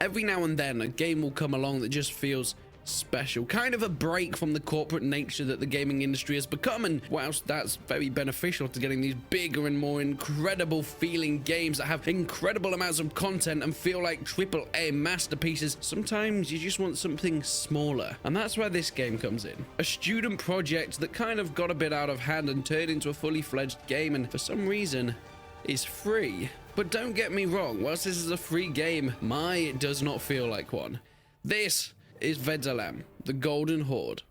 Every now and then, a game will come along that just feels special, kind of a break from the corporate nature that the gaming industry has become, and whilst that's very beneficial to getting these bigger and more incredible feeling games that have incredible amounts of content and feel like AAA masterpieces, sometimes you just want something smaller, and that's where this game comes in. A student project that kind of got a bit out of hand and turned into a fully fledged game, and for some reason is free. But don't get me wrong, whilst this is a free game, it does not feel like one. This is Vedalam, the Golden Horde.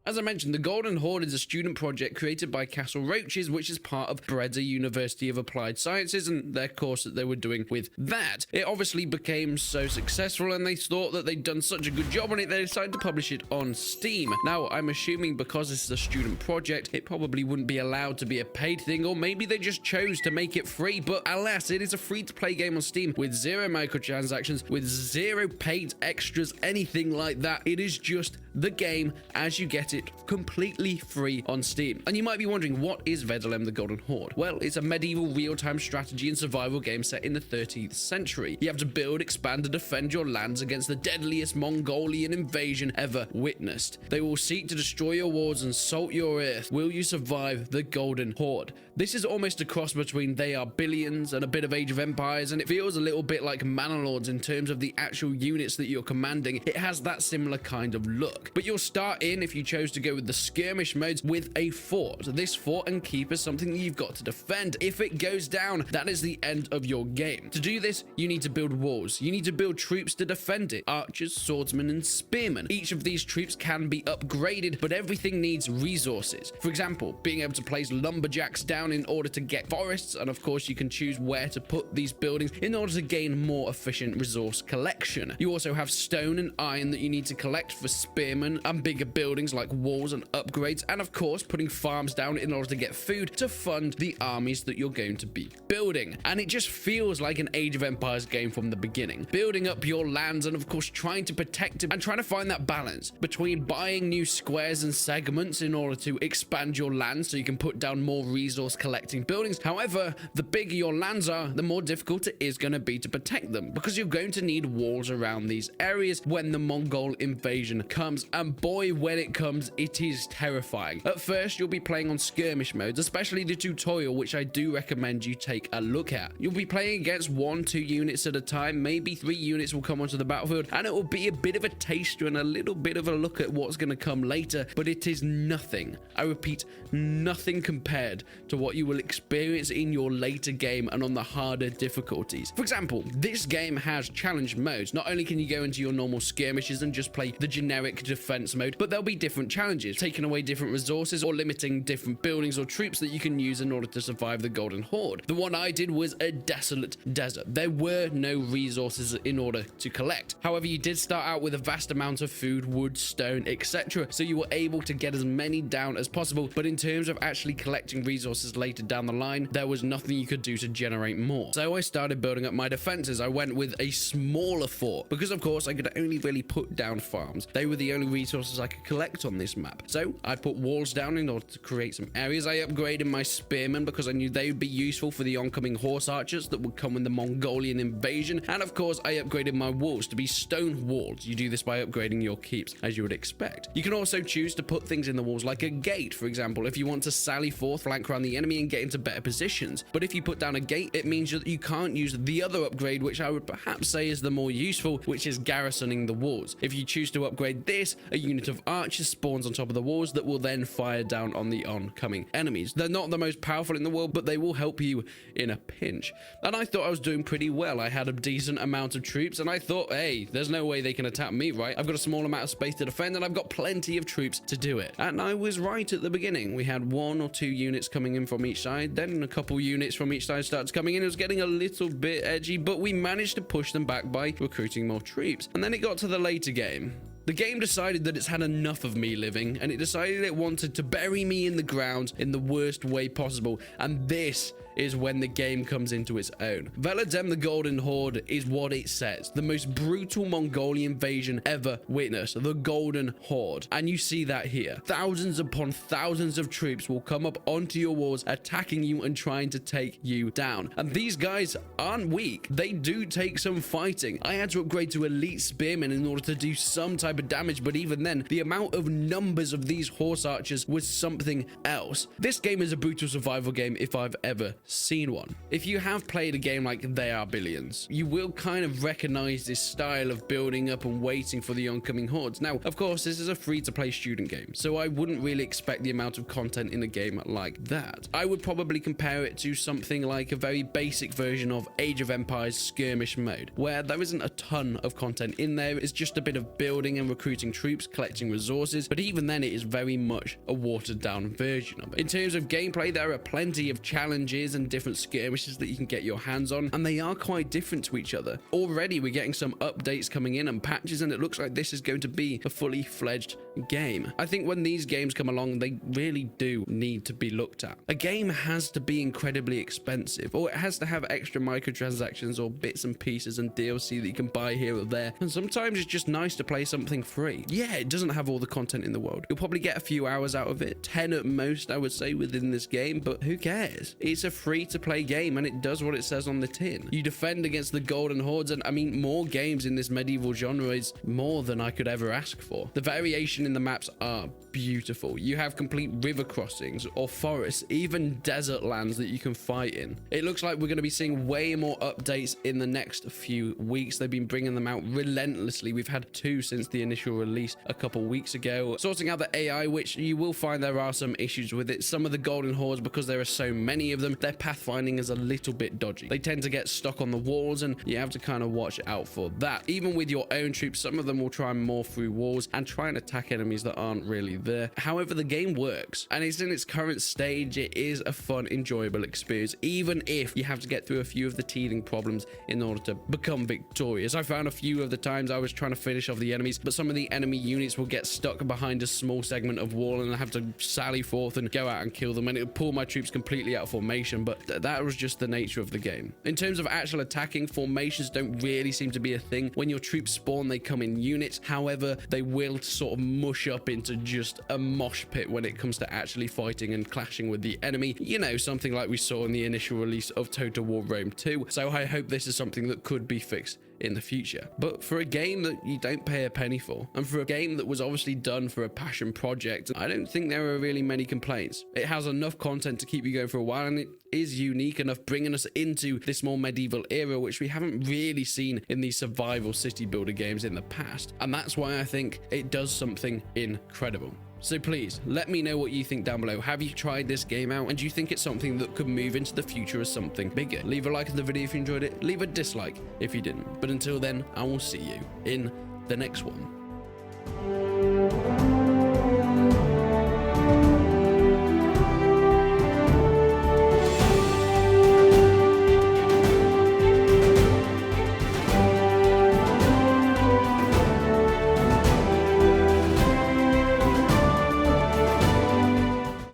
As I mentioned, the Golden Horde is a student project created by Castle Roaches, which is part of Breda University of Applied Sciences and their course that they were doing with that. It obviously became so successful and they thought that they'd done such a good job on it, they decided to publish it on Steam. Now, I'm assuming because this is a student project, it probably wouldn't be allowed to be a paid thing, or maybe they just chose to make it free, but alas, it is a free-to-play game on Steam with zero microtransactions, with zero paid extras, anything like that. It is just the game as you get it, completely free on Steam. And you might be wondering, what is Vedalam the Golden Horde? Well, it's a medieval real-time strategy and survival game set in the 13th century. You have to build, expand, and defend your lands against the deadliest Mongolian invasion ever witnessed. They will seek to destroy your walls and salt your earth. Will you survive the Golden Horde? This is almost a cross between They Are Billions and a bit of Age of Empires, and it feels a little bit like Manor in terms of the actual units that you're commanding. It has that similar kind of look. But you'll start in, if you chose to go with the skirmish modes, with a fort. This fort and keep is something that you've got to defend. If it goes down, that is the end of your game. To do this, you need to build walls. You need to build troops to defend it. Archers, swordsmen, and spearmen. Each of these troops can be upgraded, but everything needs resources. For example, being able to place lumberjacks down in order to get forests, and of course you can choose where to put these buildings in order to gain more efficient resource collection. You also have stone and iron that you need to collect for spearmen and bigger buildings like walls and upgrades, and of course putting farms down in order to get food to fund the armies that you're going to be building. And it just feels like an Age of Empires game from the beginning, building up your lands and of course trying to protect it and trying to find that balance between buying new squares and segments in order to expand your land so you can put down more resource collecting buildings. However, the bigger your lands are, the more difficult it is going to be to protect them, because you're going to need walls around these areas when the Mongol invasion comes, and boy, when it comes, it is terrifying. At first, you'll be playing on skirmish modes, especially the tutorial, which I do recommend you take a look at. You'll be playing against 1-2 units at a time, maybe 3 units will come onto the battlefield, and it will be a bit of a taster and a little bit of a look at what's going to come later, but it is nothing. I repeat, nothing compared to what you will experience in your later game and on the harder difficulties. For example, this game has challenge modes. Not only can you go into your normal skirmishes and just play the generic defense mode, but there'll be different challenges, taking away different resources or limiting different buildings or troops that you can use in order to survive the Golden Horde. The one I did was a desolate desert. There were no resources in order to collect. However, you did start out with a vast amount of food, wood, stone, etc. So you were able to get as many down as possible, but in terms of actually collecting resources later down the line, there was nothing you could do to generate more. So I started building up my defenses. I went with a smaller fort because of course I could only really put down farms. They were the only resources I could collect on this map. So I put walls down in order to create some areas. I upgraded my spearmen because I knew they would be useful for the oncoming horse archers that would come with the Mongolian invasion. And of course I upgraded my walls to be stone walls. You do this by upgrading your keeps, as you would expect. You can also choose to put things in the walls like a gate, for example, if you want to sally forth, flank around the enemy and get into better positions. But if you put down a gate, it means that you can't use the other upgrade, which I would perhaps say is the more useful, which is garrisoning the walls. If you choose to upgrade this, a unit of archers spawns on top of the walls that will then fire down on the oncoming enemies. They're not the most powerful in the world, but they will help you in a pinch. And I thought I was doing pretty well. I had a decent amount of troops, and I thought, hey, there's no way they can attack me, right? I've got a small amount of space to defend, and I've got plenty of troops to do it. And I was right at the beginning. We had 1 or 2 units coming in from each side, then a couple units from each side started coming in. It was getting a little bit edgy, but we managed to push them back by recruiting more troops. And then it got to the later game. The game decided that it's had enough of me living, and it decided it wanted to bury me in the ground in the worst way possible. And this is when the game comes into its own. Veladem the Golden Horde is what it says. The most brutal Mongolian invasion ever witnessed. The Golden Horde. And you see that here. Thousands upon thousands of troops will come up onto your walls, attacking you and trying to take you down. And these guys aren't weak. They do take some fighting. I had to upgrade to Elite Spearmen in order to do some type of damage, but even then, the amount of numbers of these horse archers was something else. This game is a brutal survival game if I've ever seen one. If you have played a game like They Are Billions, you will kind of recognize this style of building up and waiting for the oncoming hordes. Now, of course, this is a free-to-play student game, so I wouldn't really expect the amount of content in a game like that. I would probably compare it to something like a very basic version of Age of Empires skirmish mode, where there isn't a ton of content in there. It's just a bit of building and recruiting troops, collecting resources, but even then it is very much a watered down version of it. In terms of gameplay, there are plenty of challenges and different skirmishes that you can get your hands on, and they are quite different to each other. Already we're getting some updates coming in and patches, and it looks like this is going to be a fully fledged game. I think when these games come along, they really do need to be looked at. A game has to be incredibly expensive, or it has to have extra microtransactions or bits and pieces and DLC that you can buy here or there, and sometimes it's just nice to play something free. Yeah, it doesn't have all the content in the world. You'll probably get a few hours out of it, 10 at most I would say within this game, but who cares? It's a free to play game and it does what it says on the tin. You defend against the Golden Hordes, and I mean, more games in this medieval genre is more than I could ever ask for. The variation in the maps are beautiful. You have complete river crossings or forests, even desert lands that you can fight in. It looks like we're going to be seeing way more updates in the next few weeks. They've been bringing them out relentlessly. We've had 2 since the initial release a couple weeks ago. Sorting out the AI, which you will find there are some issues with it. Some of the Golden Hordes, because there are so many of them, their pathfinding is a little bit dodgy. They tend to get stuck on the walls, and you have to kind of watch out for that. Even with your own troops, some of them will try and morph through walls and try and attack enemies that aren't really there. However, the game works, and it's in its current stage. It is a fun, enjoyable experience, even if you have to get through a few of the teething problems in order to become victorious. I found a few of the times I was trying to finish off the enemies, but some of the enemy units will get stuck behind a small segment of wall, and I have to sally forth and go out and kill them, and it would pull my troops completely out of formation, but that was just the nature of the game. In terms of actual attacking, formations don't really seem to be a thing. When your troops spawn, they come in units. However, they will sort of mush up into just a mosh pit when it comes to actually fighting and clashing with the enemy. You know, something like we saw in the initial release of Total War Rome 2. So I hope this is something that could be fixed in the future. But for a game that you don't pay a penny for, and for a game that was obviously done for a passion project, I don't think there are really many complaints. It has enough content to keep you going for a while, and it is unique enough, bringing us into this more medieval era, which we haven't really seen in these survival city builder games in the past. And that's why I think it does something incredible. So please, let me know what you think down below. Have you tried this game out, and do you think it's something that could move into the future as something bigger? Leave a like on the video if you enjoyed it. Leave a dislike if you didn't. But until then, I will see you in the next one.